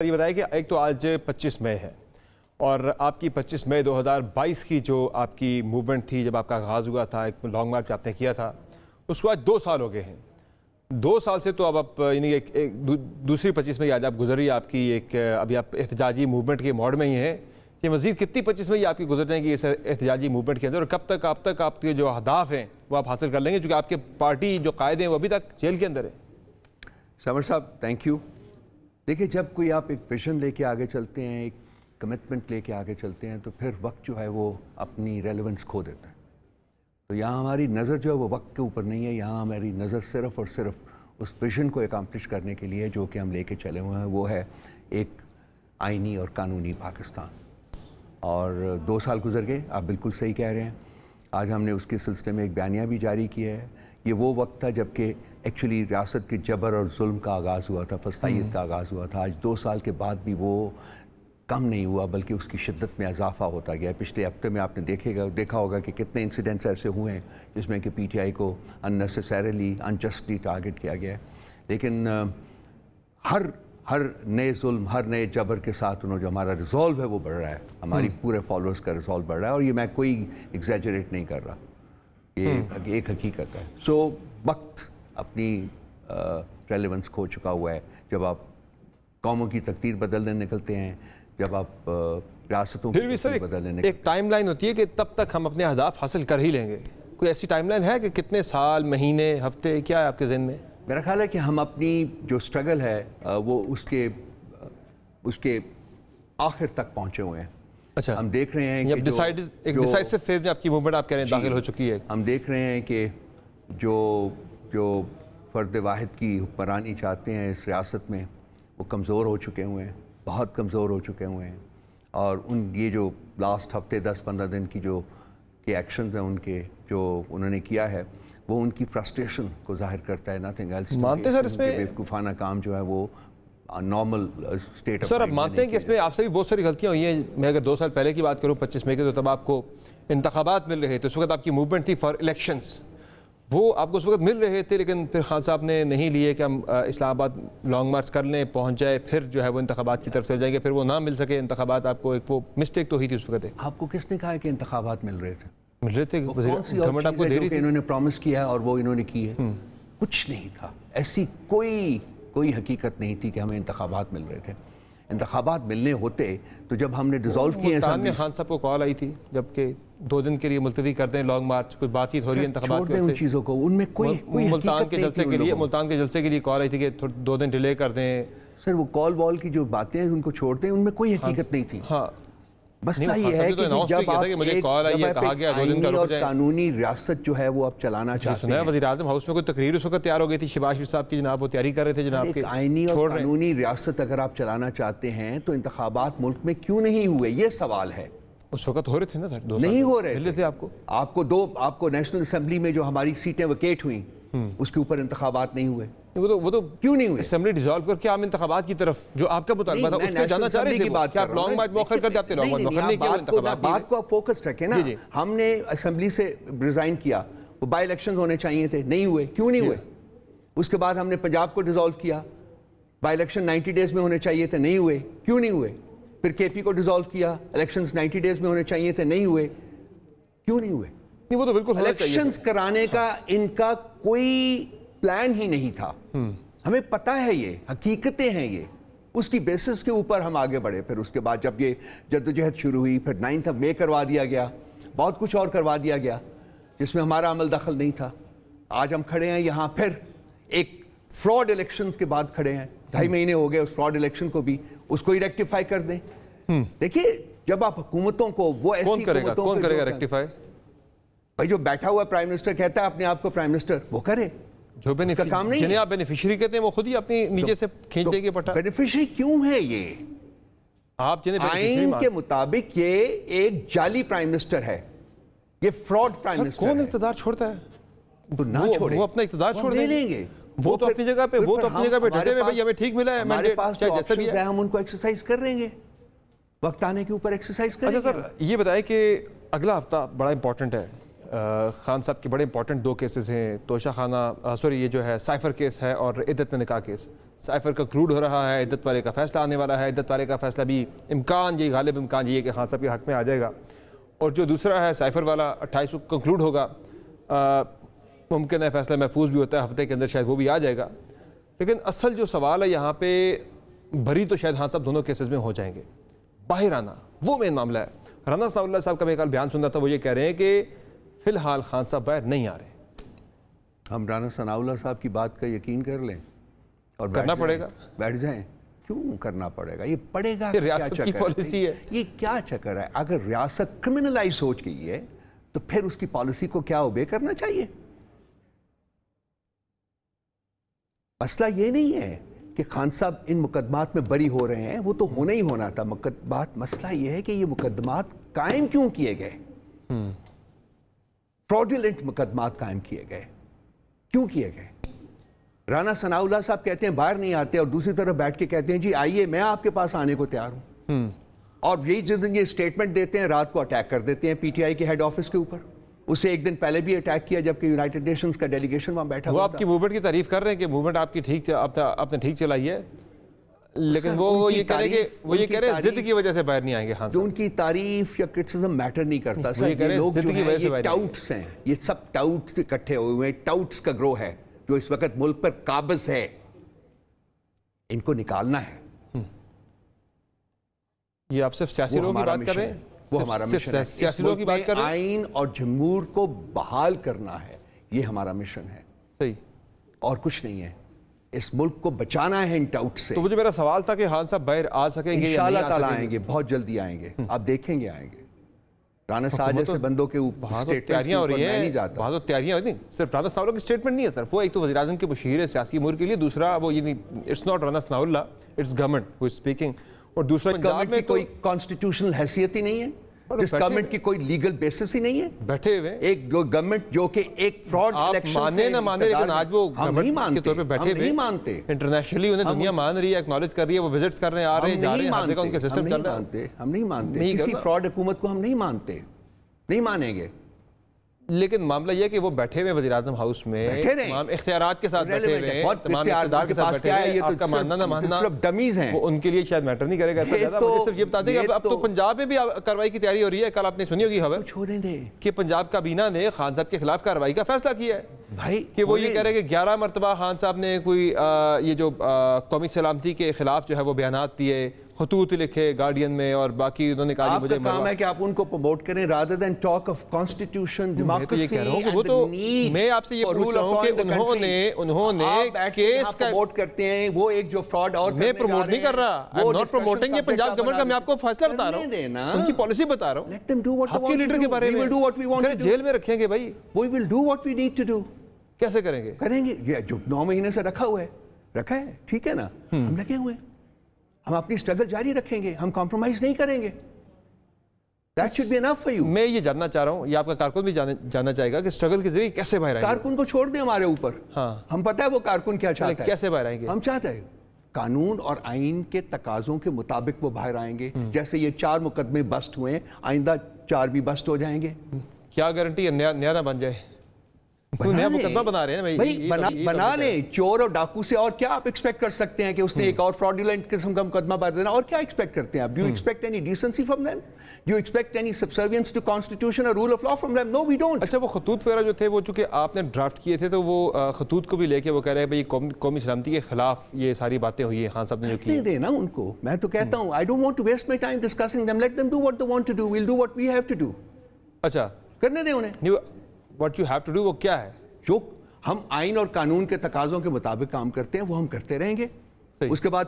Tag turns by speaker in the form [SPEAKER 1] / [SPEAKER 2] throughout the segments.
[SPEAKER 1] یہ بتائیں کہ ایک تو آج 25 مئی ہے اور آپ کی 25 مئی 2022 کی جو آپ کی موومنٹ تھی، جب آپ کا آغاز ہوا تھا، ایک لانگ مارچ آپ نے کیا تھا، اس کو آج 2 سال ہو گئے ہیں۔ 2 سال سے تو اب آپ یعنی ایک دوسری 25 مئی آج آپ گزری، آپ کی ایک ابھی آپ احتجاجی موومنٹ کے موڈ میں ہی ہیں۔ یہ مزید کتنی 25 مئی آپ کی گزر جائیں گی اس احتجاجی موومنٹ کے اندر، اور کب تک آپ کے جو اہداف ہیں وہ آپ حاصل کر لیں گے، چونکہ آپ کے پارٹی جو قائد ہیں وہ ابھی تک جیل کے اندر ہے؟
[SPEAKER 2] سمر صاحب تھینک یو۔ دیکھیں، جب کوئی آپ ایک ویژن لے کے آگے چلتے ہیں، ایک کمٹمنٹ لے کے آگے چلتے ہیں، تو پھر وقت جو ہے وہ اپنی ریلیونس کھو دیتا ہے۔ تو یہاں ہماری نظر جو ہے وہ وقت کے اوپر نہیں ہے، یہاں ہماری نظر صرف اور صرف اس ویژن کو اکمپلش کرنے کے لیے جو کہ ہم لے کے چلے ہوئے ہیں، وہ ہے ایک آئینی اور قانونی پاکستان۔ اور 2 سال گزر گئے، آپ بالکل صحیح کہہ رہے ہیں۔ آج ہم نے اس کے سلسلے میں ایک بیانیہ بھی جاری کیا ہے۔ یہ وہ وقت تھا جب کہ ایکچولی ریاست کے جبر اور ظلم کا آغاز ہوا تھا، فسطائیت کا آغاز ہوا تھا۔ آج 2 سال کے بعد بھی وہ کم نہیں ہوا، بلکہ اس کی شدت میں اضافہ ہوتا گیا۔ پچھلے ہفتے میں آپ نے دیکھا ہوگا کہ کتنے انسیڈنٹس ایسے ہوئے ہیں جس میں کہ پی ٹی آئی کو اننیسیسریلی انجسٹلی ٹارگٹ کیا گیا ہے۔ لیکن ہر نئے ظلم، ہر نئے جبر کے ساتھ جو ہمارا ریزولو ہے وہ بڑھ رہا ہے، ہماری پورے فالوورز کا ریزولو بڑھ رہا ہے، اور یہ میں کوئی ایگزیجریٹ نہیں کر رہا، یہ ایک حقیقت ہے۔ سو وقت اپنی ریلیونس کھو چکا ہوا ہے۔ جب آپ قوموں کی تقدیر بدلنے نکلتے ہیں، جب آپ ریاستوں کی تقدیر بدلنے نکلتے ہیں،
[SPEAKER 1] ایک ٹائم لائن ہوتی ہے کہ تب تک ہم اپنے اہداف حاصل کر ہی لیں گے۔ کوئی ایسی ٹائم لائن ہے کہ کتنے سال، مہینے، ہفتے، کیا ہے آپ کے ذہن میں؟
[SPEAKER 2] میرا خیال ہے کہ ہم اپنی جو سٹرگل ہے وہ اس کے آخر تک پہنچے ہوئے ہیں۔
[SPEAKER 1] اچھا،
[SPEAKER 2] ہم دیکھ رہے ہیں کہ
[SPEAKER 1] ایک ڈیسائسو فیز میں آپ کی موومنٹ آپ کہہ رہے ہیں داخل ہو چکی ہے۔
[SPEAKER 2] ہم دیکھ رہے ہیں کہ جو فرد واحد کی حکمرانی چاہتے ہیں اس ریاست میں، وہ کمزور ہو چکے ہوئے ہیں، بہت کمزور ہو چکے ہوئے ہیں۔ اور یہ جو لاسٹ ہفتے 10-15 دن کی جو ایکشنز ہیں، ان کے جو انہوں نے کیا ہے، وہ ان کی فرسٹریشن کو ظاہر کرتا ہے، نتھنگ ایلس۔
[SPEAKER 1] مانتے سر اس میں
[SPEAKER 2] بیوقوفانہ کام جو ہے وہ نارمل اسٹیٹ آف
[SPEAKER 1] سر، اب مانتے ہیں کہ اس میں آپ سے بھی بہت ساری غلطیاں ہوئی ہیں؟ میں اگر 2 سال پہلے کی بات کروں 25 مئی کے، تو تب آپ کو انتخابات مل رہے تھے، اس وقت آپ کی موومنٹ تھی فار الیکشنز، وہ آپ کو اس وقت مل رہے تھے، لیکن پھر خان صاحب نے نہیں لیے کہ ہم اسلام آباد لانگ مارچ کر لیں، پہنچ جائے، پھر جو ہے وہ انتخابات کی طرف چل جائیں گے، پھر وہ نہ مل سکے انتخابات آپ کو۔ ایک وہ مسٹیک تو ہوئی تھی اس وقت۔
[SPEAKER 2] آپ کو کس نے کہا ہے کہ انتخابات مل رہے تھے؟
[SPEAKER 1] مل رہے تھے، گورنمنٹ آپ کو دے رہی تھی،
[SPEAKER 2] انہوں نے پرومس کیا ہے اور وہ انہوں نے کی ہے۔ کچھ نہیں تھا، ایسی کوئی حقیقت نہیں تھی کہ ہمیں انتخابات مل رہے تھے۔ انتخابات ملنے ہوتے تو جب ہم نے ڈیزالو کیے ہیں،
[SPEAKER 1] میں خان صاحب کو کال آئی تھی جبکہ 2 دن کے لیے ملتوی کر دیں لانگ مارچ، کچھ بات چیت ہو رہی ہے انتخابات
[SPEAKER 2] چھوڑ دیں ان چیزوں کو، ان میں کوئی
[SPEAKER 1] ملتان کے جلسے کے لیے کال آئی تھی کہ 2 دن ڈیلے کر دیں۔
[SPEAKER 2] سر وہ کال وال کی جو باتیں ہیں ان کو چھوڑ دیں، ان میں کوئی حقیقت نہیں تھی۔
[SPEAKER 1] ہاں،
[SPEAKER 2] مسئلہ یہ ہے کہ جب آپ ایک آئینی اور قانونی ریاست جو ہے وہ آپ چلانا چاہتے ہیں،
[SPEAKER 1] وزیر اعظم ہاؤس میں کوئی تقریر اس وقت تیار ہو گئی تھی شہباز شریف صاحب کی، جناب وہ تیاری کر رہے تھے جناب کے،
[SPEAKER 2] ایک آئینی اور قانونی ریاست اگر آپ چلانا چاہتے ہیں تو انتخابات ملک میں کیوں نہیں ہوئے، یہ سوال ہے۔
[SPEAKER 1] اس وقت ہو رہے تھے نا سر، 2 سال
[SPEAKER 2] نہیں ہو رہے
[SPEAKER 1] ملے تھے
[SPEAKER 2] آپ کو نیشنل اسمبلی میں جو ہماری سیٹیں ویکیٹ ہوئیں اس کے اوپر انتخابات نہیں ہوئے،
[SPEAKER 1] وہ تو
[SPEAKER 2] کیوں نہیں ہوئے؟
[SPEAKER 1] اسمبلی ڈیزالو کر کے عام انتخابات کی طرف جو آپ کا مطالبہ تھا اس پہ جانا چاہ رہے تھے، کیا آپ لانگ مارچ مؤخر کر جاتے؟ لانگ مارچ مؤخر نہیں کیا، انتخابات
[SPEAKER 2] بات کو آپ فوکس رکھیں نا۔ ہم نے اسمبلی سے ریزائن کیا، وہ بائی الیکشنز ہونے چاہیے تھے، نہیں ہوئے، کیوں نہیں ہوئے؟ اس کے بعد ہم نے پنجاب کو ڈیزالو کیا، بائی الیکشن 90 ڈیز میں ہونے چاہیے تھے، نہیں ہوئے، کیوں نہیں ہوئے؟ پھر کے پی کو ڈیزالو کیا، الیکشنز 90 ڈیز میں ہونے چاہیے تھے، نہیں ہوئے، کیوں نہیں ہوئے؟
[SPEAKER 1] وہ تو بالکل
[SPEAKER 2] الیکشنز کرانے کا ان کا کوئی پلان ہی نہیں تھا۔ ہمیں پتہ ہے، یہ حقیقتیں ہیں، یہ اس کی بیسس کے اوپر ہم آگے بڑھے۔ پھر اس کے بعد جب یہ جدوجہد شروع ہوئی، پھر 9 مئی کروا دیا گیا، بہت کچھ اور کروا دیا گیا جس میں ہمارا عمل دخل نہیں تھا۔ آج ہم کھڑے ہیں یہاں پھر ایک فراڈ الیکشن کے بعد کھڑے ہیں، 2.5 مہینے ہو گئے اس فراڈ الیکشن کو بھی، اس کو ہی ریکٹیفائی کر دیں۔ دیکھیے، جب آپ حکومتوں کو وہ ایسی
[SPEAKER 1] کون کرے گا ریکٹیفائی؟
[SPEAKER 2] بھائی جو بیٹھا ہوا پرائم منسٹر کہتا ہے اپنے آپ کو پرائم منسٹر، وہ کرے،
[SPEAKER 1] جو جنہیں آپ بینیفیشری کہتے ہیں وہ خود ہی اپنی نیچے سے کھینچ دیں گے پٹا۔
[SPEAKER 2] بینیفیشری کیوں ہے یہ؟
[SPEAKER 1] آپ
[SPEAKER 2] آئین کے مطابق یہ ایک جعلی پرائم منسٹر ہے، یہ فراڈ پرائم منسٹر ہے۔
[SPEAKER 1] کون اقتدار چھوڑتا ہے؟
[SPEAKER 2] تو نہ چھوڑے،
[SPEAKER 1] وہ اپنا اقتدار چھوڑ دیں
[SPEAKER 2] گے،
[SPEAKER 1] وہ تو اپنی جگہ پہ ڈٹے ہوئے، بھائی ہمیں ٹھیک ملا ہے،
[SPEAKER 2] ہمارے پاس جو آپشنز ہیں ہم ان کو ایکسرسائز کر رہیں گے، وقت آنے کے اوپر ایکسرسائز کریں گے۔
[SPEAKER 1] اچھا سر، یہ بتائیں کہ اگلا ہفتہ بڑا امپورٹنٹ ہے، خان صاحب کے بڑے امپورٹنٹ 2 کیسز ہیں، توشہ خانہ یہ جو ہے سائفر کیس ہے اور عدت میں نکاح کیس۔ سائفر کنکلوڈ ہو رہا ہے, عدت والے کا فیصلہ آنے والا ہے. عدت والے کا فیصلہ بھی غالب امکان یہ ہے کہ خان صاحب کے حق میں آ جائے گا. اور جو دوسرا ہے سائفر والا 28 کو کنکلوڈ ہوگا, ممکن ہے فیصلہ محفوظ بھی ہوتا ہے, ہفتے کے اندر شاید وہ بھی آ جائے گا. لیکن اصل جو سوال ہے یہاں پہ, بری تو شاید خان صاحب دونوں کیسز میں ہو جائیں گے, باہر آنا وہ مین معاملہ ہے. رانا ثناء اللہ صاحب کا میں کل بیان سن رہا تھا, وہ یہ کہہ رہے ہیں کہ فی الحال خان صاحب باہر نہیں آ رہے.
[SPEAKER 2] ہم رانا ثناء اللہ صاحب کی بات کا یقین کر لیں اور
[SPEAKER 1] کرنا پڑے گا,
[SPEAKER 2] بیٹھ جائیں. کیوں کرنا پڑے گا؟ یہ پڑے گا,
[SPEAKER 1] ریاست کی پالیسی ہے.
[SPEAKER 2] یہ کیا چکر ہے؟ اگر ریاست کرمنلائز ہو گئی ہے تو پھر اس کی پالیسی کو کیا اوبے کرنا چاہیے؟ مسئلہ یہ نہیں ہے کہ خان صاحب ان مقدمات میں بری ہو رہے ہیں, وہ تو ہونا ہی ہونا تھا. مسئلہ یہ ہے کہ یہ مقدمات قائم کیوں کیے گئے, فراڈولنٹ مقدمات قائم کیے گئے, کیوں کیے گئے؟ رانا ثناء اللہ صاحب کہتے ہیں باہر نہیں آتے, اور دوسری طرف بیٹھ کے کہتے ہیں جی آئیے میں آپ کے پاس آنے کو تیار ہوں. اور یہی جس دن یہ اسٹیٹمنٹ دیتے ہیں رات کو اٹیک کر دیتے ہیں پی ٹی آئی کے ہیڈ آفس کے اوپر. اسے ایک دن پہلے بھی اٹیک کیا جبکہ یونائٹڈ نیشنز کا ڈیلیگیشن وہاں بیٹھا
[SPEAKER 1] وہ آپ کی موومنٹ کی تعریف کر رہے ہیں کہ موومنٹ آپ کی ٹھیک, آپ نے ٹھیک چلائی ہے, لیکن وہ یہ کہہ رہے ہیں ضد کی وجہ سے باہر نہیں آئیں گے. ہاں,
[SPEAKER 2] ان کی تعریف یا کرٹیسزم میٹر نہیں کرتا. یہ لوگ جو ہیں یہ ٹاؤٹس ہیں, یہ سب ٹاؤٹس اکٹھے ہوئے ہیں, ٹاؤٹس کا گروہ ہے جو اس وقت ملک پر قابض ہے. ان کو نکالنا ہے.
[SPEAKER 1] یہ آپ صرف سیاسی لوگوں کی بات کر رہے ہیں؟
[SPEAKER 2] وہ ہمارا مشن ہے.
[SPEAKER 1] سیاسی لوگوں کی بات کر رہے ہیں.
[SPEAKER 2] آئین اور جمہور کو بحال کرنا ہے, یہ ہمارا مشن ہے.
[SPEAKER 1] صحیح,
[SPEAKER 2] اور کچھ نہیں ہے. اس ملک کو بچانا ہے ان ٹاؤٹ سے.
[SPEAKER 1] تو وہ جو میرا سوال تھا کہ خان صاحب باہر آ سکیں گے,
[SPEAKER 2] انشاءاللہ تعالیٰ آئیں گے, بہت جلدی آئیں گے, آپ دیکھیں گے آئیں گے. رانا صاحب جیسے بندوں کے اوپر
[SPEAKER 1] تیاریاں ہو رہی ہیں, وہاں تو تیاریاں ہو رہی ہیں. صرف رانا ثناء اللہ کی اسٹیٹمنٹ نہیں ہے سر, وہ ایک تو وزیر اعظم کے مشیر ہے سیاسی امور کے لیے, دوسرا وہ یہ نہیں, اٹس ناٹ رانا ثناء اللہ, it's government who is speaking. اور دوسرا
[SPEAKER 2] گورنمنٹ کی کوئی کانسٹیٹیوشنل حیثیت ہی نہیں ہے, اس گورنمنٹ کی کوئی لیگل بیسس ہی نہیں ہے.
[SPEAKER 1] بیٹھے ہوئے
[SPEAKER 2] ایک جو گورنمنٹ جو کہ ایک فراڈ الیکشن
[SPEAKER 1] مانے نہ مانے, لیکن آج وہ گورنمنٹ کے طور پہ بیٹھے ہوئے,
[SPEAKER 2] نہیں مانتے.
[SPEAKER 1] انٹرنیشنلی انہیں دنیا مان رہی ہے, ایکنالج کر رہی ہے, وہ وزٹس کر رہے ہیں, آ رہے ہیں, جا رہے ہیں, ہر جگہ ان کے سسٹم چل رہا ہے.
[SPEAKER 2] ہم نہیں مانتے کسی فراڈ حکومت کو, ہم نہیں مانتے, نہیں مانیں گے.
[SPEAKER 1] لیکن معاملہ یہ ہے کہ وہ بیٹھے ہوئے وزیر اعظم ہاؤس میں تمام اختیارات کے ساتھ بیٹھے ہوئے ہیں, تمام اقتدار کے ساتھ بیٹھے ہوئے ہیں. آپ کا ماننا نہ ماننا
[SPEAKER 2] صرف ڈمیز ہیں,
[SPEAKER 1] وہ ان کے لیے شاید میٹر نہیں کرے گا. مجھے صرف یہ بتا دیں کہ اب تو پنجاب میں بھی کارروائی کی تیاری ہو رہی ہے. کل آپ نے سنی ہوگی خبر کہ پنجاب کابینہ نے خان صاحب کے خلاف کارروائی کا فیصلہ کیا ہے
[SPEAKER 2] بھائی,
[SPEAKER 1] کہ وہ یہ کہہ رہے ہیں کہ 11 مرتبہ خان صاحب نے کوئی یہ جو قومی سلامتی کے خلاف جو ہے وہ بیانات دیے, خطوط لکھے گارڈین میں, اور باقی انہوں نے کہا
[SPEAKER 2] آپ کا کام ہے کہ آپ ان کو پروموٹ کریں rather than talk of constitution, democracy
[SPEAKER 1] وہ تو میں آپ سے یہ پوچھ رہا ہوں کہ انہوں نے کیس کا
[SPEAKER 2] پروموٹ کرتے ہیں. وہ ایک جو فراڈ اور
[SPEAKER 1] میں پروموٹ نہیں کر رہا, I'm not promoting یہ پنجاب گورنمنٹ کا, میں آپ کو فیصلہ بتا رہا ہوں, ان کی پالیسی بتا رہا ہوں. آپ کے لیڈر کے بارے میں جیل میں رکھیں گے بھائی,
[SPEAKER 2] we will do what we need to do.
[SPEAKER 1] کیسے کریں گے؟
[SPEAKER 2] کریں گے یہ جو 9 مہینے سے رکھا ہوا ہے, رکھا ہے, ٹھیک ہے نا, ہم لگے ہوئے ہیں, ہم اپنی سٹرگل جاری رکھیں گے, ہم کمپرومائز نہیں کریں گے. That should be enough for you.
[SPEAKER 1] میں یہ جاننا چاہ رہا ہوں, یہ آپ کا کارکن بھی جاننا چاہے گا کہ سٹرگل کے ذریعے کیسے باہر آئیں گے.
[SPEAKER 2] کارکن کو چھوڑ دیں ہمارے اوپر, ہم پتہ ہے وہ کارکن کیا چاہتا ہے,
[SPEAKER 1] کیسے باہر آئیں گے.
[SPEAKER 2] ہم چاہتے ہیں قانون اور آئین کے تقاضوں کے مطابق وہ باہر آئیں گے. جیسے یہ 4 مقدمے بسٹ ہوئے ہیں, آئندہ 4 بھی بسٹ ہو جائیں گے.
[SPEAKER 1] کیا گارنٹی ہے نیا نہ بن جائے؟ نیا مقدمہ بنا رہے ہیں
[SPEAKER 2] بھائی, بنا لیں. چور اور ڈاکو سے اور کیا آپ ایکسپیکٹ کر سکتے ہیں کہ اس نے ایک اور فراڈولنٹ قسم کا مقدمہ بنا دینا, اور کیا ایکسپیکٹ کرتے ہیں آپ؟ Do you expect any decency from them? Do you expect any subservience to constitution اور rule of law from them? No we don't.
[SPEAKER 1] اچھا, وہ خطوط وغیرہ جو تھے وہ چونکہ آپ نے ڈرافٹ کیے تھے, تو وہ خطوط کو بھی لے کے وہ کہہ رہے ہیں بھائی قومی سلامتی کے خلاف یہ ساری باتیں ہوئی ہیں خان صاحب نے جو کی.
[SPEAKER 2] دینا ان کو, میں تو کہتا ہوں I don't want to waste my time discussing them. Let them do what they want to do. We'll do what we have to do.
[SPEAKER 1] اچھا,
[SPEAKER 2] کرنے دیں انہیں.
[SPEAKER 1] What you have to do وہ کیا ہے؟
[SPEAKER 2] جو ہم آئین اور قانون کے تقاضوں کے مطابق کام کرتے ہیں وہ ہم کرتے رہیں گے. اس کے بعد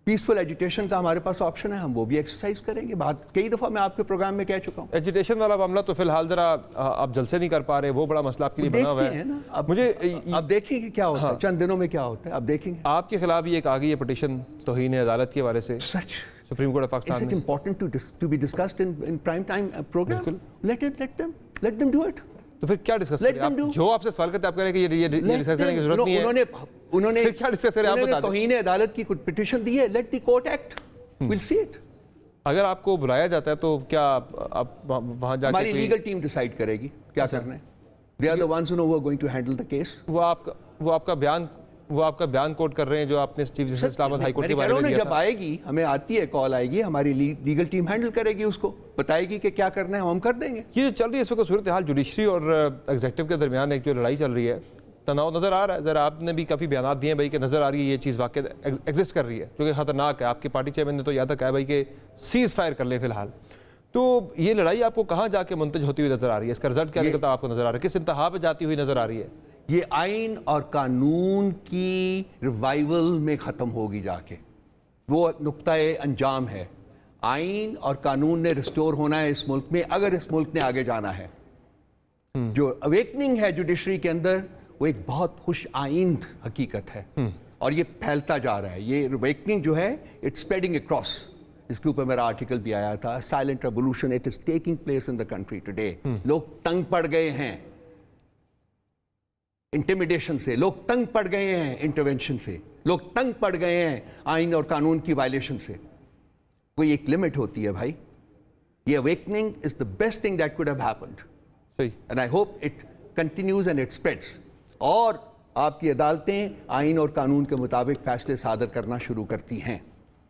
[SPEAKER 2] پیسفل ایجیٹیشن کا ہمارے پاس آپشن ہے, ہم وہ بھی ایکسرسائز کریں گے. بات کئی دفعہ میں آپ کے پروگرام میں کہہ چکا ہوں.
[SPEAKER 1] ایجیٹیشن والا معاملہ تو فی الحال ذرا آپ جلسے نہیں کر پا رہے, وہ بڑا مسئلہ آپ کے لیے بنا ہوا ہے.
[SPEAKER 2] مجھے آپ دیکھیں گے کیا ہوتا ہے, چند دنوں میں کیا ہوتا ہے, آپ دیکھیں گے.
[SPEAKER 1] آپ کے خلاف بھی ایک آ گئی ہے پٹیشن توہین عدالت کے حوالے سے سپریم کورٹ آف پاکستان میں.
[SPEAKER 2] Important to be discussed in prime time program. Let them do it.
[SPEAKER 1] تو پھر کیا ڈسکس کریں آپ؟ جو آپ سے سوال کرتے ہیں آپ کہہ رہے ہیں کہ یہ ڈسکس کرنے کی ضرورت نہیں ہے.
[SPEAKER 2] انہوں نے
[SPEAKER 1] کیا ڈسکس کریں آپ بتا دیں.
[SPEAKER 2] توہین عدالت کی کچھ پٹیشن دی ہے, let the court act, well see it.
[SPEAKER 1] اگر آپ کو بلایا جاتا ہے تو کیا آپ وہاں جا کے
[SPEAKER 2] ہماری لیگل ٹیم ڈیسائیڈ کرے گی کیا کرنا ہے. They are the ones who know who are going to handle the case.
[SPEAKER 1] وہ آپ کا وہ آپ کا بیان کوٹ کر رہے ہیں جو آپ نے چیف جسٹس اسلام آباد ہائی کورٹ کے بارے میں دیا تھا.
[SPEAKER 2] جب آئے گی ہمیں آتی ہے کال آئے گی, ہماری لیگل ٹیم ہینڈل کرے گی, اس کو بتائے گی کہ کیا کرنا ہے, ہم کر دیں گے.
[SPEAKER 1] یہ جو چل رہی ہے اس وقت صورتحال جوڈیشری اور ایگزیکٹو کے درمیان ایک جو لڑائی چل رہی ہے, تناؤ نظر آ رہا ہے. ذرا آپ نے بھی کافی بیانات دیے ہیں بھائی کہ نظر آ رہی ہے یہ چیز واقع ایگزسٹ کر رہی ہے جو کہ خطرناک ہے. آپ کے پارٹی چیئرمین نے تو یاد کہا ہے بھائی کہ سیز فائر کر لیں فی الحال. تو یہ لڑائی آپ کو کہاں جا کے منتج ہوتی ہوئی نظر آ رہی ہے, اس کا رزلٹ کیا نکلتا آپ کو نظر آ رہا ہے, کس انتہا پہ جاتی ہوئی نظر آ رہی ہے؟
[SPEAKER 2] یہ آئین اور قانون کی ریوائول میں ختم ہوگی جا کے, وہ نقطۂ انجام ہے. آئین اور قانون نے ریسٹور ہونا ہے اس ملک میں اگر اس ملک نے آگے جانا ہے. جو اویکننگ ہے جوڈیشری کے اندر وہ ایک بہت خوش آئند حقیقت ہے اور یہ پھیلتا جا رہا ہے. یہ اویکننگ جو ہے اٹس اسپریڈنگ اکراس. اس کے اوپر میرا آرٹیکل بھی آیا تھا, silent revolution it is taking place in the country today. لوگ تنگ پڑ گئے ہیں انٹیمیڈیشن سے, لوگ تنگ پڑ گئے ہیں انٹرونشن سے, لوگ تنگ پڑ گئے ہیں آئین اور قانون کی وائلیشن سے. کوئی ایک لمٹ ہوتی ہے بھائی. یہ awakening is the best thing that could have happened.
[SPEAKER 1] صحیح.
[SPEAKER 2] And I hope it continues and it spreads. اور آپ کی عدالتیں آئین اور قانون کے مطابق فیصلے صادر کرنا شروع کرتی ہیں.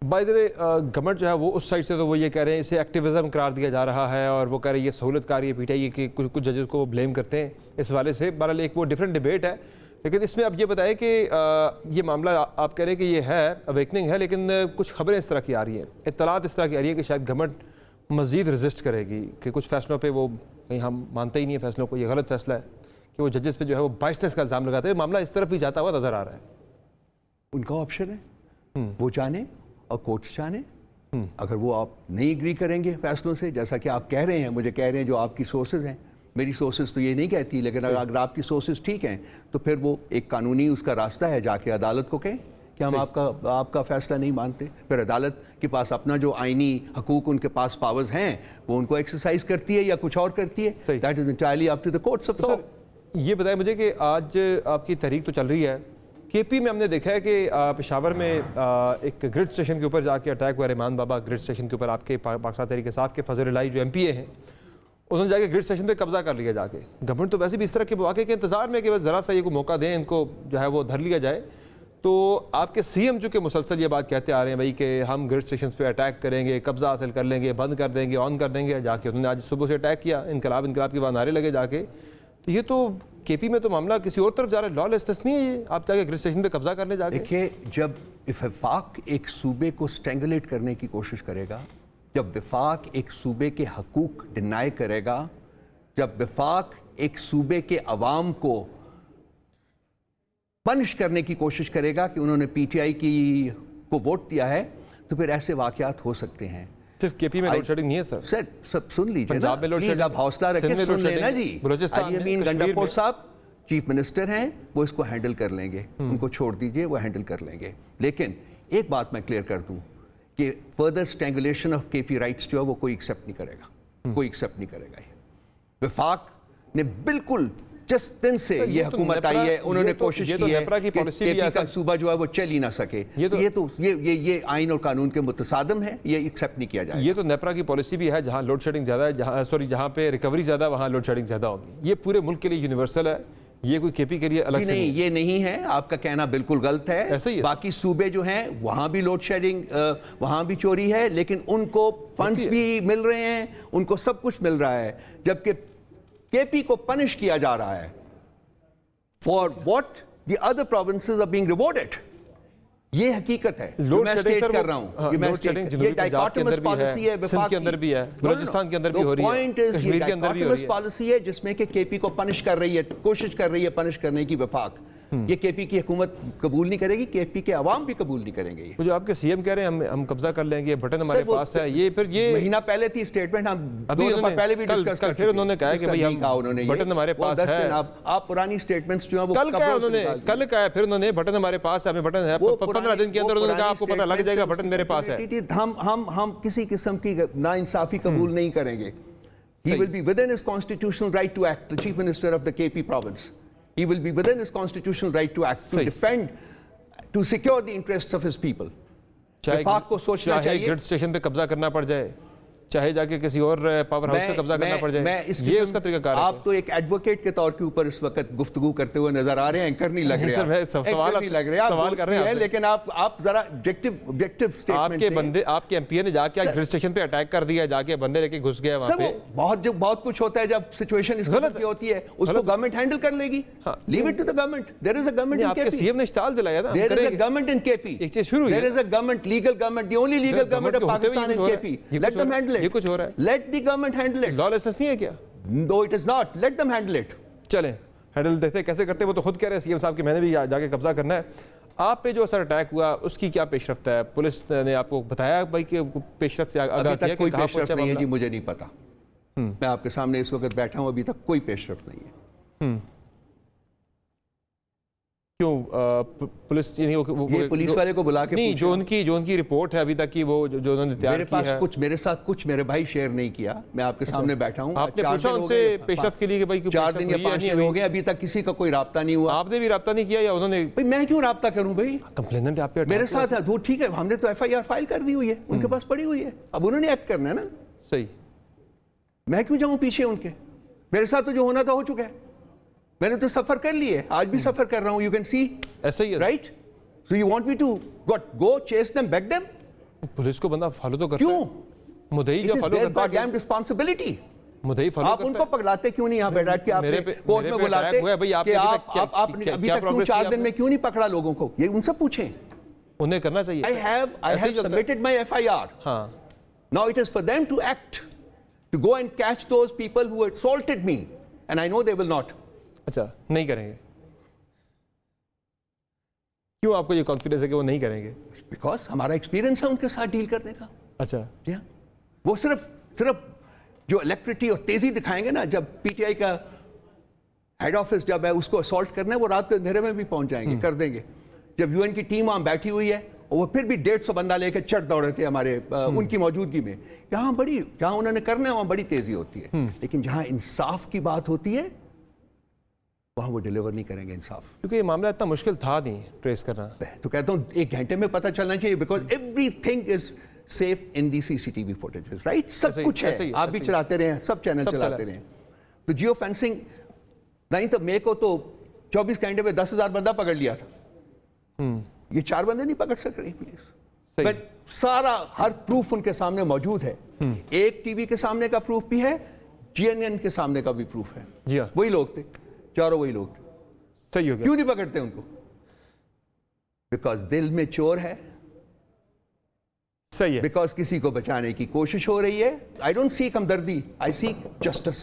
[SPEAKER 1] بائی دا وے گورنمنٹ جو ہے وہ اس سائڈ سے تو وہ یہ کہہ رہے ہیں اسے ایکٹیویزم قرار دیا جا رہا ہے اور وہ کہہ رہے ہیں یہ سہولت کاری ہے پی ٹی آئی کی, کچھ ججز کو بلیم کرتے ہیں اس حوالے سے. بہرحال ایک وہ ڈیفرنٹ ڈیبیٹ ہے, لیکن اس میں اب یہ بتائیں کہ یہ معاملہ آپ کہہ رہے ہیں کہ یہ ہے اویکننگ ہے, لیکن کچھ خبریں اس طرح کی آ رہی ہیں, اطلاعات اس طرح کی آ رہی ہے کہ شاید گورنمنٹ مزید رزسٹ کرے گی کہ کچھ فیصلوں پہ وہ کہیں ہم مانتے ہی نہیں ہیں فیصلوں کو, یہ غلط فیصلہ ہے کہ وہ ججز پہ جو ہے وہ بائسنس کا الزام لگاتے ہیں. معاملہ اس طرف بھی جاتا ہوا نظر آ رہا ہے.
[SPEAKER 2] ان کا آپشن ہے, وہ جانے اور کورٹس جانے. اگر وہ آپ نہیں اگری کریں گے فیصلوں سے, جیسا کہ آپ کہہ رہے ہیں, مجھے کہہ رہے ہیں جو آپ کی سورسز ہیں, میری سورسز تو یہ نہیں کہتی, لیکن اگر آپ کی سورسز ٹھیک ہیں تو پھر وہ ایک قانونی اس کا راستہ ہے, جا کے عدالت کو کہیں کہ ہم آپ کا فیصلہ نہیں مانتے. پھر عدالت کے پاس اپنا جو آئینی حقوق ان کے پاس پاورز ہیں وہ ان کو ایکسرسائز کرتی ہے یا کچھ اور کرتی ہے. That is entirely up to the courts of law.
[SPEAKER 1] یہ بتائیں مجھے کہ آج آپ کی تحریک تو چل رہی ہے, کے پی میں ہم نے دیکھا ہے کہ پشاور میں ایک گریڈ اسٹیشن کے اوپر جا کے اٹیک ہوا. رحمان بابا گریڈ اسٹیشن کے اوپر آپ کے پاکستان تحریک انصاف کے فضل الہی جو ایم پی اے ہیں, انہوں نے جا کے گریڈ اسٹیشن پہ قبضہ کر لیا جا کے. گورنمنٹ تو ویسے بھی اس طرح کے مواقع کے انتظار میں کہ بس ذرا سا یہ کوئی موقع دیں ان کو جو ہے وہ دھر لیا جائے. تو آپ کے سی ایم چونکہ مسلسل یہ بات کہتے آ رہے ہیں بھائی کہ ہم گریڈ اسٹیشنز پہ اٹیک کریں گے, قبضہ حاصل کر لیں گے, بند کر دیں گے, آن کر دیں گے. جا کے انہوں نے آج صبح سے اٹیک کیا, انقلاب انقلاب کے بعد نعرے لگے جا کے. تو یہ تو کے پی میں تو معاملہ کسی اور طرف جا رہا ہے, لا لیسنس نہیں ہے یہ, آپ جا کے گریڈ اسٹیشن پہ قبضہ کر لیں جا کے.
[SPEAKER 2] دیکھیے, جب وفاق ایک صوبے کو اسٹرینگولیٹ کرنے کی کوشش کرے گا, جب وفاق ایک صوبے کے حقوق ڈینائی کرے گا, جب وفاق ایک صوبے کے عوام کو پنش کرنے کی کوشش کرے گا کہ انہوں نے پی ٹی آئی کو ووٹ دیا ہے, تو پھر ایسے واقعات ہو سکتے ہیں.
[SPEAKER 1] صرف کے پی میں لوڈ شیڈنگ نہیں ہے سر,
[SPEAKER 2] سب سن لیجیے نا پلیز, آپ حوصلہ رکھیں, سن لینا جی. علی امین گنڈاپور صاحب چیف منسٹر ہیں, وہ اس کو ہینڈل کر لیں گے, ان کو چھوڑ دیجئے, وہ ہینڈل کر لیں گے. لیکن ایک بات میں کلیئر کر دوں کہ فردر اسٹرینگولیشن آف کے پی رائٹس جو ہے وہ کوئی ایکسیپٹ نہیں کرے گا, کوئی ایکسیپٹ نہیں کرے گا. یہ وفاق نے بالکل جس دن سے یہ حکومت آئی ہے انہوں نے کوشش کی ہے کہ کے پی کا صوبہ جو ہے وہ چل ہی نہ سکے. یہ آئین اور قانون کے متصادم ہے, یہ ایکسیپٹ نہیں کیا جائے.
[SPEAKER 1] یہ تو نیپرا کی پالیسی بھی ہے, جہاں لوڈ شیڈنگ زیادہ ہے, جہاں پہ ریکوری زیادہ وہاں لوڈ شیڈنگ زیادہ ہوگی. یہ پورے ملک کے لیے یونیورسل ہے, یہ کوئی کے پی کے لیے الگ سے
[SPEAKER 2] نہیں. یہ نہیں ہے, آپ کا کہنا بالکل غلط ہے. باقی صوبے جو ہیں وہاں بھی لوڈ شیڈنگ, وہاں بھی چوری ہے, لیکن ان کو فنڈز بھی مل رہے ہیں, ان کو سب کچھ مل رہا ہے, جبکہ کے پی کو پنش کیا جا رہا ہے for what the other provinces are being rewarded. یہ حقیقت ہے, میں اسٹیٹ کر رہا ہوں. یہ ڈائکاٹمس پالیسی ہے,
[SPEAKER 1] سندھ کے اندر بھی ہے, بلوچستان کے اندر بھی ہو رہی ہے, کشمیر کے اندر بھی ہو رہی ہے.
[SPEAKER 2] پالیسی ہے جس میں کہ کے پی کو پنش کر رہی ہے, کوشش کر رہی ہے پنش کرنے کی وفاق. یہ کے پی کی حکومت قبول نہیں کرے گی, کے پی کے عوام بھی قبول نہیں کریں گے.
[SPEAKER 1] وہ جو آپ کے سی ایم کہہ رہے ہیں ہم قبضہ کر لیں گے, بٹن ہمارے پاس ہے, یہ پھر یہ
[SPEAKER 2] مہینہ پہلے تھی اسٹیٹمنٹ, ہم دو دفعہ پہلے بھی ڈسکس کر چکے.
[SPEAKER 1] پھر انہوں نے کہا کہ بھئی بٹن ہمارے پاس ہے.
[SPEAKER 2] آپ پرانی اسٹیٹمنٹس جو ہیں وہ
[SPEAKER 1] کل کہا ہے, پھر انہوں نے بٹن ہمارے پاس ہے, ہمیں بٹن ہے, 15 دن کے اندر انہوں نے کہا آپ کو پتہ لگ جائے گا بٹن میرے پاس ہے.
[SPEAKER 2] ہم کسی قسم کی ناانصافی قبول نہیں کریں گے. He will be within his constitutional right to act, the Chief Minister of the KP province. He will be within his constitutional right to act, to defend, to secure the interests of his people. وفاق کو سوچنا چاہیے.
[SPEAKER 1] چاہے grade station پہ قبضہ کرنا پڑ جائے, چاہے جا کے کسی اور پاور ہاؤس پہ قبضہ کرنا پڑ جائے، یہ اس کا طریقہ کار ہے.
[SPEAKER 2] آپ تو ایک ایڈوکیٹ کے طور کے اوپر اس وقت گفتگو کرتے ہوئے نظر آ رہے ہیں، اینکر نہیں لگ رہے، سوال کر رہے ہیں، لیکن آپ ذرا آبجیکٹو اسٹیٹمنٹ
[SPEAKER 1] بندے آپ کے ایم پی اے نے جا کے ہل اسٹیشن پہ اٹیک کر دیا، جا کے بندے لے کے گھس گیا وہاں پہ.
[SPEAKER 2] بہت کچھ ہوتا ہے جب سچویشن اس طرح کی ہوتی ہے، اس کو گورنمنٹ ہینڈل کر لے گی. Leave it to the government. There is a government in
[SPEAKER 1] آپ کے سی ایم نے اشتعال دلایا نا،
[SPEAKER 2] دیر is a government in K پی.
[SPEAKER 1] ایک چیز شروع ہوئی،
[SPEAKER 2] there is a government, legal government, the only legal government of Pakistan in K P. Let them handle it.
[SPEAKER 1] یہ کچھ ہو رہا ہے.
[SPEAKER 2] Let the government handle it.
[SPEAKER 1] Law license نہیں ہے کیا؟
[SPEAKER 2] No it is not. Let them handle it.
[SPEAKER 1] چلیں handle دیکھتے ہیں کیسے کرتے ہیں. وہ تو خود کہہ رہے ہیں سی ایم صاحب کہ میں نے بھی جا کے قبضہ کرنا ہے. آپ پہ جو سر اٹیک ہوا اس کی کیا پیش رفت ہے؟ پولیس نے آپ کو بتایا بھائی کہ پیش رفت سے آگاہ کیا کہ
[SPEAKER 2] کوئی پیش رفت نہیں ہے جی، مجھے نہیں پتا. میں آپ کے سامنے اس وقت بیٹھا ہوں، ابھی تک کوئی پیش رفت نہیں ہے.
[SPEAKER 1] کیوں پولیس
[SPEAKER 2] یہ پولیس والے کو بلا کے
[SPEAKER 1] نہیں، جو ان کی رپورٹ ہے ابھی تک کی، وہ جو انہوں نے تیار کی ہے،
[SPEAKER 2] میرے ساتھ کچھ میرے بھائی شیئر نہیں کیا. میں آپ کے سامنے بیٹھا ہوں.
[SPEAKER 1] آپ نے پوچھا ان سے پیش رفت کے لیے کہ بھائی
[SPEAKER 2] 4 دن یا 5 دن ہو گئے، ابھی تک کسی کا کوئی رابطہ نہیں ہوا.
[SPEAKER 1] آپ نے بھی رابطہ نہیں کیا یا انہوں نے؟
[SPEAKER 2] میں کیوں رابطہ کروں بھائی؟
[SPEAKER 1] کمپلیننٹ آپ پہ
[SPEAKER 2] میرے ساتھ ہے وہ ٹھیک ہے، ہم نے تو ایف آئی آر فائل کر دی ہوئی ہے، ان کے پاس پڑی ہوئی ہے. اب انہوں نے ایکٹ کرنا ہے نا.
[SPEAKER 1] صحیح.
[SPEAKER 2] میں کیوں جاؤں پیچھے ان کے؟ میرے ساتھ تو جو ہونا تھا ہو چکا ہے. میں نے تو سفر کر لی ہے، آج بھی سفر کر رہا ہوں. You can see.
[SPEAKER 1] ایسا ہی ہے
[SPEAKER 2] right. So you want me to go chase them, beg them?
[SPEAKER 1] Police کو بندہ فالو تو کرتا ہے.
[SPEAKER 2] کیوں؟
[SPEAKER 1] مدعی جو فالو کرتا ہے.
[SPEAKER 2] goddamn responsibility.
[SPEAKER 1] مدعی فالو کرتا ہے.
[SPEAKER 2] آپ ان کو پکڑاتے کیوں نہیں یہاں بیٹھ کے؟ آپ کورٹ میں بلاتے کہ آپ نے ابھی تک 4 دن میں کیوں نہیں پکڑا لوگوں کو؟ یہ ان سے پوچھیں.
[SPEAKER 1] انہیں کرنا چاہیے.
[SPEAKER 2] I have submitted my FIR.
[SPEAKER 1] ہاں.
[SPEAKER 2] Now it is for them to act, to go and catch those people who assaulted me, and I know they will not.
[SPEAKER 1] اچھا نہیں کریں گے. کیوں آپ کو یہ کانفیڈنس ہے کہ وہ نہیں کریں گے؟
[SPEAKER 2] بیکاز ہمارا ایکسپیرینس ہے ان کے ساتھ ڈیل کرنے کا.
[SPEAKER 1] اچھا.
[SPEAKER 2] وہ صرف جو الیکٹریٹی اور تیزی دکھائیں گے نا، جب پی ٹی آئی کا ہیڈ آفس جب ہے اس کو اسالٹ کرنا ہے، وہ رات کے اندھیرے میں بھی پہنچ جائیں گے، کر دیں گے. جب یو این کی ٹیم وہاں بیٹھی ہوئی ہے، وہ پھر بھی 150 بندہ لے کے چڑھ دوڑے تھے ہمارے ان کی موجودگی میں. جہاں انہوں نے کرنا ہے وہاں بڑی تیزی ہوتی ہے، لیکن جہاں انصاف کی بات ہوتی ہے وہاں وہ ڈیلیور نہیں کریں گے انصاف.
[SPEAKER 1] کیونکہ یہ معاملہ اتنا مشکل تھا نہیں ٹریس کرنا.
[SPEAKER 2] تو کہتا ہوں 1 گھنٹے میں پتہ چلنا چاہیے، because everything is safe in the CCTV footages. Right. سب کچھ ہے. آپ بھی چلاتے رہے ہیں، سب چینل چلاتے رہے ہیں. تو جیو فینسنگ نہیں تو مے کو تو 24 گھنٹے میں 10,000 بندہ پکڑ لیا تھا. یہ 4 بندے نہیں پکڑ سک رہی پولیس. سارا ہر پروف ان کے سامنے موجود ہے. ایک ٹی وی کے سامنے کا پروف بھی ہے، GNN کے سامنے کا بھی پروف ہے.
[SPEAKER 1] جی ہاں.
[SPEAKER 2] وہی لوگ تھے، چاروں وہی لوگ تھے.
[SPEAKER 1] صحیح ہو گیا.
[SPEAKER 2] کیوں نہیں پکڑتے ان کو؟ بیکاز دل میں چور ہے.
[SPEAKER 1] صحیح ہے.
[SPEAKER 2] بیکاز کسی کو بچانے کی کوشش ہو رہی ہے. آئی ڈونٹ سیک ہمدردی، آئی سیک جسٹس.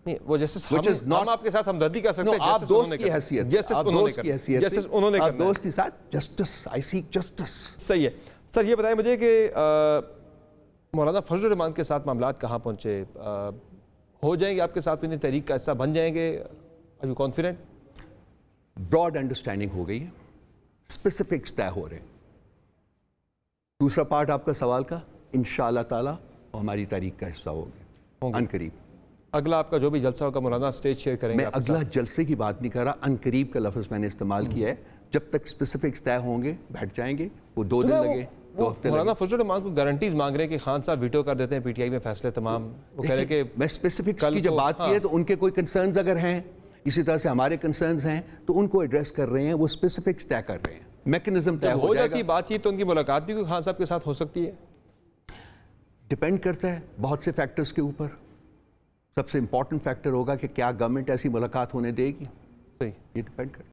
[SPEAKER 1] نہیں، وہ جسٹس ہم آپ کے ساتھ ہمدردی کر سکتے ہیں.
[SPEAKER 2] آپ دوست کی حیثیت،
[SPEAKER 1] جسٹس انہوں نے
[SPEAKER 2] آپ دوست کے ساتھ جسٹس. آئی سیک جسٹس.
[SPEAKER 1] صحیح ہے. سر یہ بتائیں مجھے کہ مولانا فضل الرحمان کے ساتھ معاملات کہاں پہنچے؟ ہو جائیں گے آپ کے ساتھ تحریک کا حصہ بن جائیں گے؟ Are you confident?
[SPEAKER 2] Broad understanding ہو گئی ہے، اسپیسیفکس طے ہو رہے ہیں. دوسرا پارٹ آپ کا سوال کا انشاءاللہ تعالی ہماری تحریک کا حصہ ہوگا ان قریب.
[SPEAKER 1] اگلا آپ کا جو بھی جلسہ ہوگا مولانا اسٹیج شیئر کریں گے.
[SPEAKER 2] میں اگلا جلسے کی بات نہیں کر رہا، ان قریب کا لفظ میں نے استعمال کیا ہے. جب تک اسپیسیفکس طے ہوں گے بیٹھ جائیں گے. وہ 2 دن لگے، 2 ہفتے لگے.
[SPEAKER 1] مولانا فضل الرحمان کو گارنٹیز مانگ رہے ہیں کہ خان صاحب ویٹو کر دیتے ہیں پی ٹی آئی میں فیصلے تمام. وہ کہہ رہے کہ
[SPEAKER 2] میں اسپیسیفکس کی جب بات کی ہے تو ان کے کوئی کنسرنز اگر ہیں، اسی طرح سے ہمارے کنسرنز ہیں، تو ان کو ایڈریس کر رہے ہیں. وہ اسپیسیفکس طے کر رہے ہیں، میکنزم طے ہو جائے گا.
[SPEAKER 1] بات چیت تو ان کی ملاقات بھی خان صاحب کے ساتھ ہو سکتی ہے.
[SPEAKER 2] ڈپینڈ کرتا ہے بہت سے فیکٹرز کے اوپر. سب سے امپورٹنٹ فیکٹر ہوگا کہ کیا گورنمنٹ ایسی ملاقات ہونے دے گی.
[SPEAKER 1] صحیح.
[SPEAKER 2] یہ ڈپینڈ کرتا ہے.